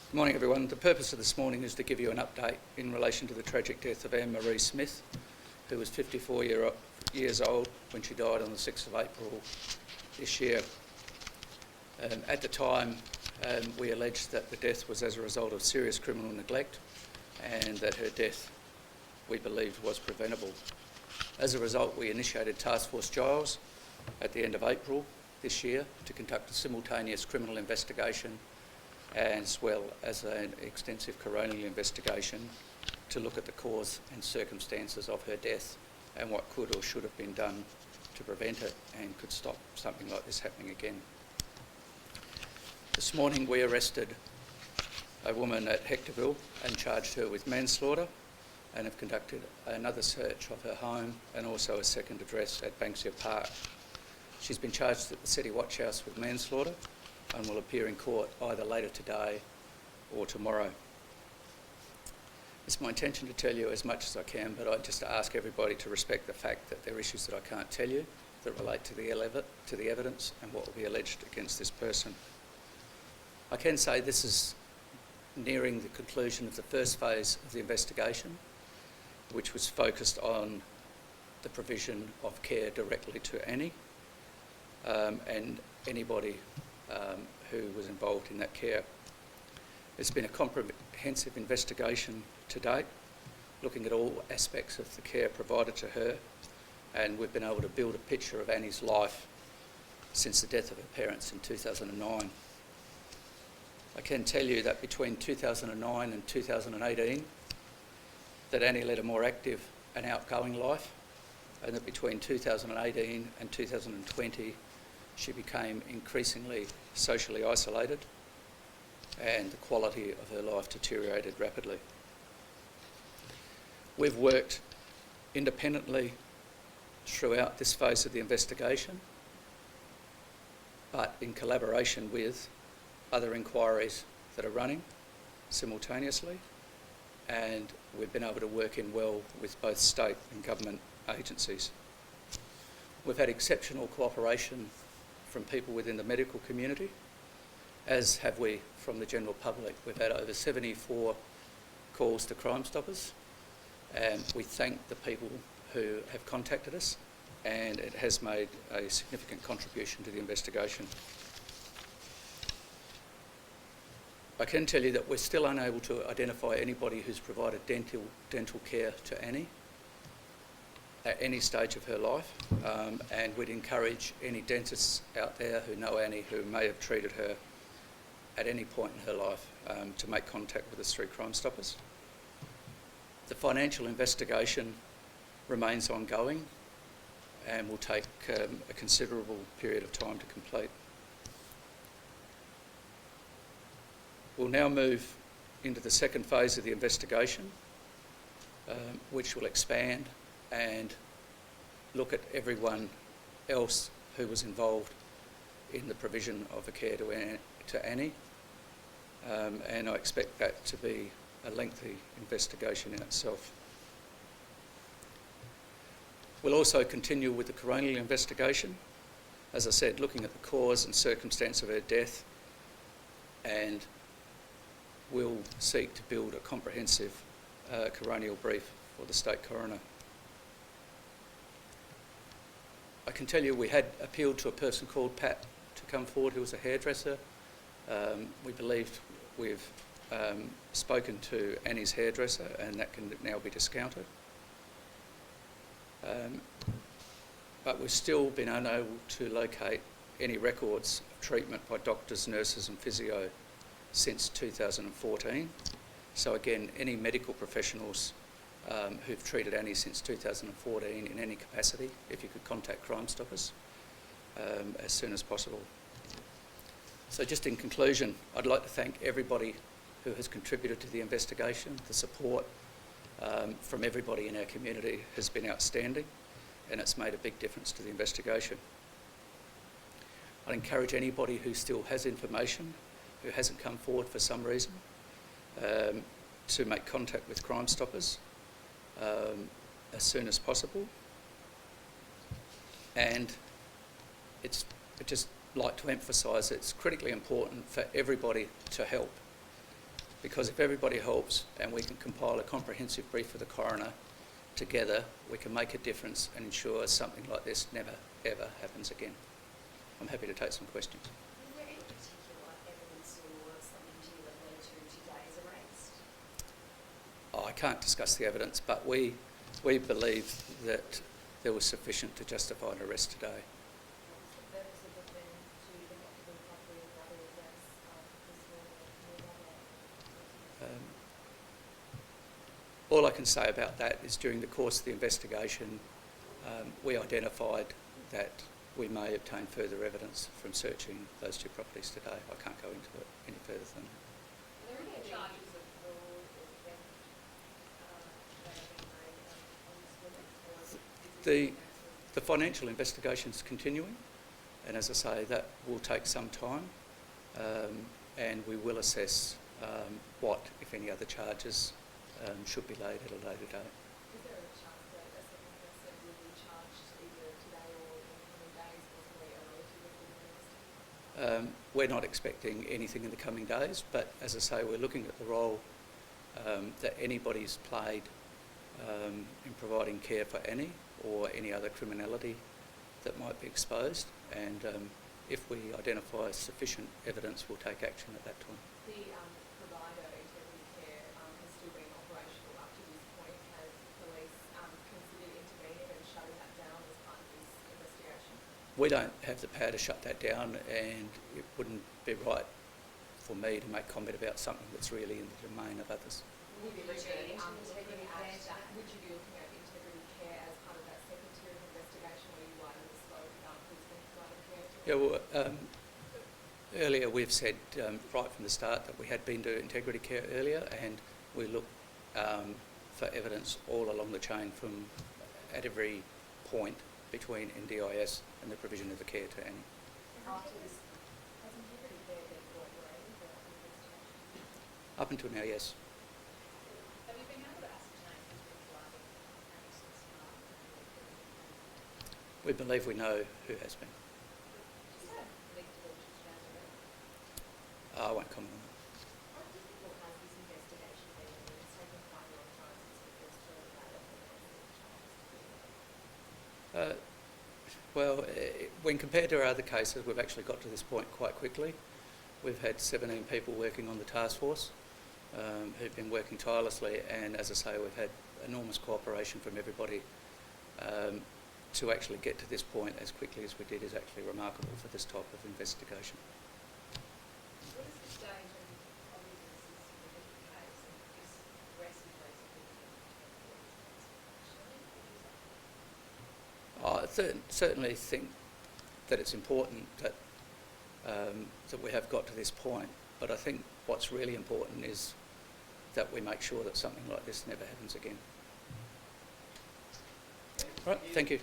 Good morning, everyone. The purpose of this morning is to give you an update in relation to the tragic death of Anne-Marie Smith, who was 54 years old when she died on the 6th of April this year. At the time, we alleged that the death was as a result of serious criminal neglect and that her death, we believed, was preventable. As a result, we initiated Task Force Giles at the end of April this year to conduct a simultaneous criminal investigation as well as an extensive coronial investigation to look at the cause and circumstances of her death and what could or should have been done to prevent it and could stop something like this happening again. This morning we arrested a woman at Hectorville and charged her with manslaughter and have conducted another search of her home and also a second address at Banksia Park. She's been charged at the City Watch House with manslaughter and will appear in court either later today or tomorrow. It's my intention to tell you as much as I can, but I just ask everybody to respect the fact that there are issues that I can't tell you that relate to the evidence and what will be alleged against this person. I can say this is nearing the conclusion of the first phase of the investigation, which was focused on the provision of care directly to Annie and anybody who was involved in that care. It's been a comprehensive investigation to date, looking at all aspects of the care provided to her, and we've been able to build a picture of Annie's life since the death of her parents in 2009. I can tell you that between 2009 and 2018, that Annie led a more active and outgoing life, and that between 2018 and 2020, she became increasingly socially isolated and the quality of her life deteriorated rapidly. We've worked independently throughout this phase of the investigation, but in collaboration with other inquiries that are running simultaneously, and we've been able to work in well with both state and government agencies. We've had exceptional cooperation from people within the medical community, as have we from the general public. We've had over 74 calls to Crime Stoppers, and we thank the people who have contacted us, and it has made a significant contribution to the investigation. I can tell you that we're still unable to identify anybody who's provided dental care to Annie at any stage of her life, and we'd encourage any dentists out there who know Annie who may have treated her at any point in her life to make contact with us through Crime Stoppers. The financial investigation remains ongoing and will take a considerable period of time to complete. We'll now move into the second phase of the investigation, which will expand and look at everyone else who was involved in the provision of a care to Annie, and I expect that to be a lengthy investigation in itself. We'll also continue with the coronial investigation, as I said, looking at the cause and circumstance of her death, and we'll seek to build a comprehensive coronial brief for the State Coroner. I can tell you we had appealed to a person called Pat to come forward who was a hairdresser. We believe we've spoken to Annie's hairdresser and that can now be discounted. But we've still been unable to locate any records of treatment by doctors, nurses and physio since 2014. So again, any medical professionals who've treated Annie since 2014 in any capacity, if you could contact Crime Stoppers as soon as possible. So just in conclusion, I'd like to thank everybody who has contributed to the investigation. The support from everybody in our community has been outstanding, and it's made a big difference to the investigation. I'd encourage anybody who still has information, who hasn't come forward for some reason, to make contact with Crime Stoppers as soon as possible. And I'd just like to emphasise it's critically important for everybody to help. because if everybody helps and we can compile a comprehensive brief for the coroner, together we can make a difference and ensure something like this never ever happens again. I'm happy to take some questions. Was there any particular evidence or something that led to today's arrest? I can't discuss the evidence, but we believe that there was sufficient to justify an arrest today. What was the purpose of the to the Hectorville property and other address this morning? All I can say about that is during the course of the investigation, we identified that we may obtain further evidence from searching those two properties today. I can't go into it any further than that. Are there any charges of fraud or theft that have been made on this woman? Or is it The financial investigation is continuing, and as I say, that will take some time, and we will assess what, if any, other charges should be laid at a later date. Is there a chance that a second person will be charged either today or in the coming days, possibly a relative of the arrested? We're not expecting anything in the coming days, but as I say, we're looking at the role that anybody's played in providing care for Annie or any other criminality that might be exposed, and if we identify sufficient evidence, we'll take action at that time. The provider, Integrity Care, has still been operational up to this point. Has police considered intervening and shutting that down as part of this investigation? We don't have the power to shut that down, and it wouldn't be right for me to make comment about something that's really in the domain of others. Would you be looking at Integrity Care as part of that second tier of investigation, where you wider the scope about who's been providing care to? Yeah, well, earlier we've said right from the start that we had been to Integrity Care earlier, and we look for evidence all along the chain from at every point between NDIS and the provision of the care to Annie. After this, has Integrity Care been cooperating for that investigation? Up until now, yes. Have you been able to ascertain who's been providing Annie since March? We believe we know who has been. Is that linked to today's arrest? I won't comment on that. How difficult has this investigation been? I mean, it's taken quite a long time since the first heard about it and Well, when compared to our other cases, we've actually got to this point quite quickly. We've had 17 people working on the task force who've been working tirelessly, and as I say, we've had enormous cooperation from everybody. To actually get to this point as quickly as we did is actually remarkable for this type of investigation. What is the stage of the case and this arrest is basically I certainly think that it's important that that we have got to this point, but I think what's really important is that we make sure that something like this never happens again. Right, thank you.